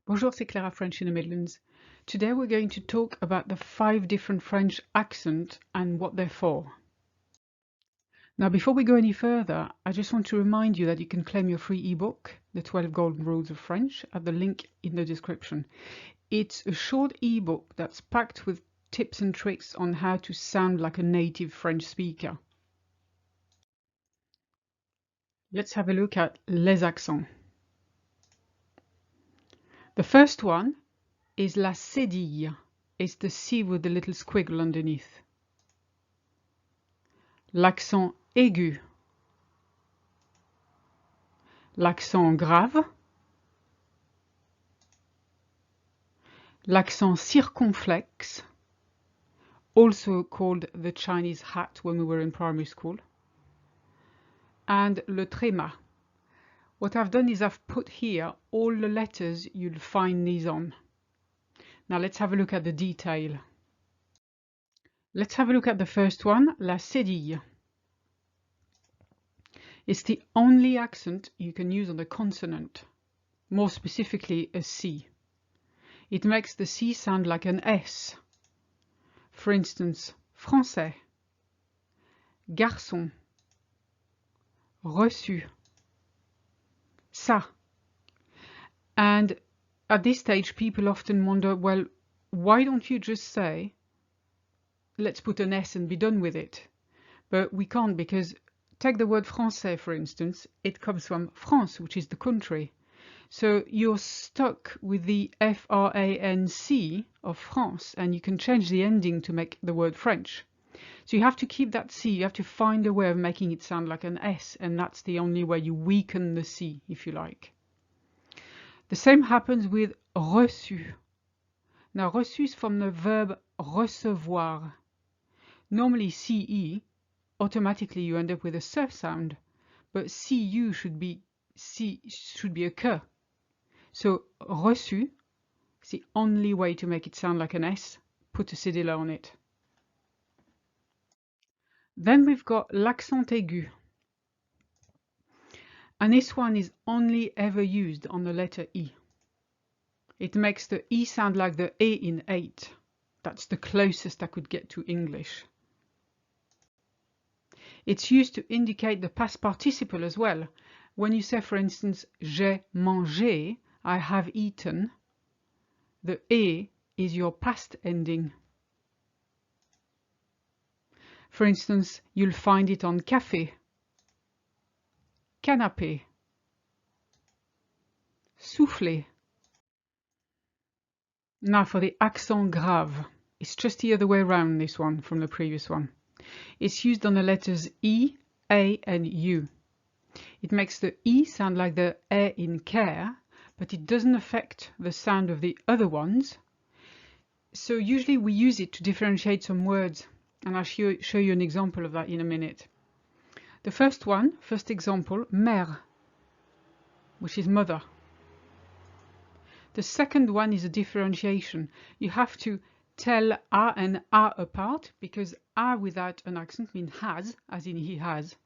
Bonjour, c'est Clara French in the Midlands. Today we're going to talk about the 5 different French accents and what they're for. Now, before we go any further, I just want to remind you that you can claim your free ebook, The 12 Golden Rules of French, at the link in the description. It's a short ebook that's packed with tips and tricks on how to sound like a native French speaker. Let's have a look at les accents. The first one is la cédille. It's the C with the little squiggle underneath. L'accent aigu. L'accent grave. L'accent circonflexe, also called the Chinese hat when we were in primary school. And le tréma. What I've done is I've put here all the letters you'll find these on. Now let's have a look at the detail. Let's have a look at the first one, la cédille. It's the only accent you can use on a consonant, more specifically a C. It makes the C sound like an S. For instance, français, garçon, reçu, ça. And at this stage, people often wonder, well, why don't you just say, let's put an S and be done with it? But we can't, because take the word français, for instance, it comes from France, which is the country. So you're stuck with the F-R-A-N-C of France, and you can change the ending to make the word French. So you have to keep that C, you have to find a way of making it sound like an S, and that's the only way you weaken the C, if you like. The same happens with reçu. Now reçu is from the verb recevoir. Normally CE, automatically you end up with a S sound, but CU should be a K. So reçu is the only way to make it sound like an S. Put a cedilla on it. Then we've got l'accent aigu. And this one is only ever used on the letter E. It makes the E sound like the A in 8. That's the closest I could get to English. It's used to indicate the past participle as well. When you say, for instance, j'ai mangé, I have eaten, the A is your past ending. For instance, you'll find it on café, canapé, soufflé. Now for the accent grave. It's just the other way around, this one, from the previous one. It's used on the letters E, A and U. It makes the E sound like the A in care, but it doesn't affect the sound of the other ones. So usually we use it to differentiate some words, and I'll show you an example of that in a minute. The first example, mère, which is mother. The second one is a differentiation. You have to tell A and A apart, because A without an accent means has, as in he has,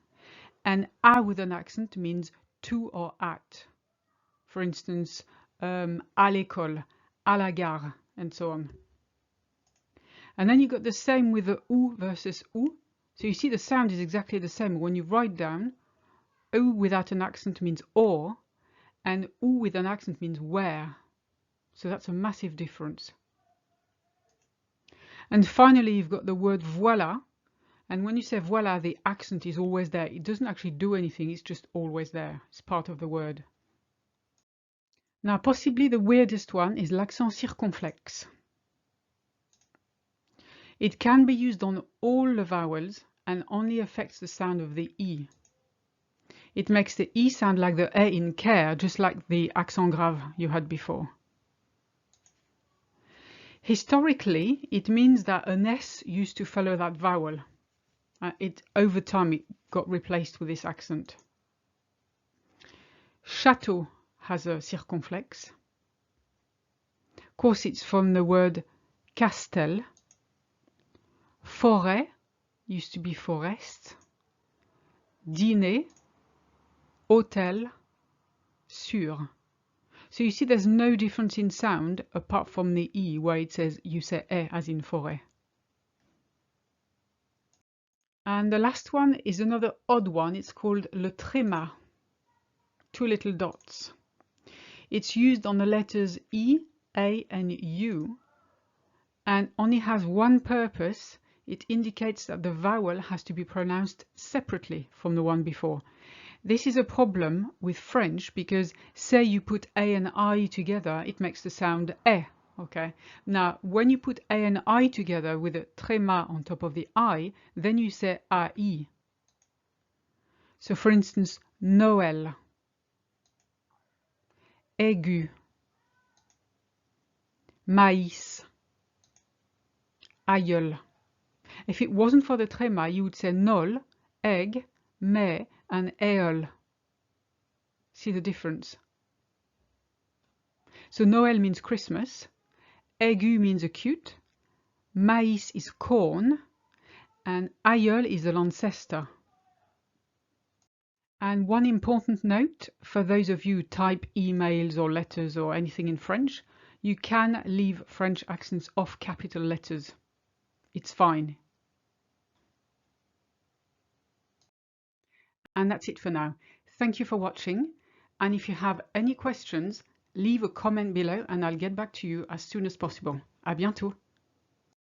and A with an accent means to or at. For instance, à l'école, à la gare, and so on. And then you got the same with the ou versus ou. So you see the sound is exactly the same. When you write down, ou without an accent means or, and ou with an accent means where. So that's a massive difference. And finally, you've got the word voilà. And when you say voilà, the accent is always there. It doesn't actually do anything, it's just always there. It's part of the word. Now, possibly the weirdest one is l'accent circonflexe. It can be used on all the vowels and only affects the sound of the E. It makes the E sound like the A in care, just like the accent grave you had before. Historically, it means that an S used to follow that vowel. Over time, it got replaced with this accent. Château has a circonflexe. Of course, it's from the word castel. Forêt used to be forest. Dîner, hôtel, sur. So you see there's no difference in sound apart from the E where it says you say E as in forêt. And the last one is another odd one. It's called le tréma, 2 little dots. It's used on the letters E, A and U and only has one purpose. It indicates that the vowel has to be pronounced separately from the one before. This is a problem with French because say you put A and I together, it makes the sound E. Okay. Now, when you put A and I together with a tréma on top of the I, then you say AI. So for instance, Noël, aigu, maïs, aïeul. If it wasn't for the tréma, you would say nol, egg, mais, and éole. See the difference? So Noël means Christmas, aigu means acute, maïs is corn, and aïeul is the ancestor. And one important note for those of you who type emails or letters or anything in French, you can leave French accents off capital letters. It's fine. And that's it for now. Thank you for watching. And if you have any questions, leave a comment below and I'll get back to you as soon as possible. À bientôt.